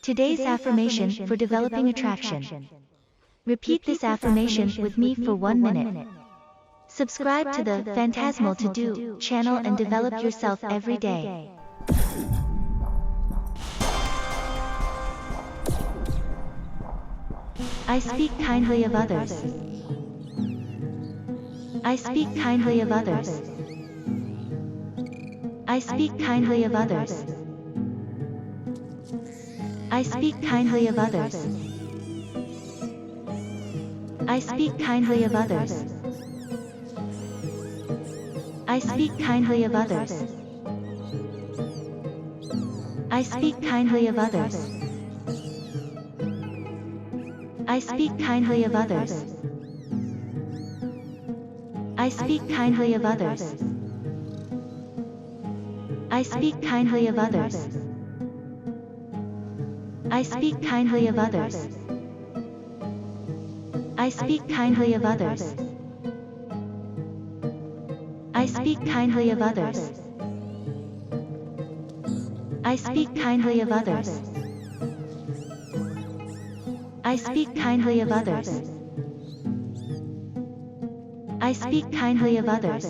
Today's affirmation for developing attraction. Repeat this affirmation with me for 1 minute. Subscribe to the Phantasmal To Do channel and develop yourself every day. I speak kindly of others. I speak kindly of others. I speak kindly of others. I speak kindly of others. I speak kindly of others. I speak kindly of others. I speak kindly of others. I speak kindly of others. I speak kindly of others. I speak kindly of others. I speak kindly of others. I speak kindly of others. I speak kindly of others. I speak kindly of others. I speak kindly of others. I speak kindly of others.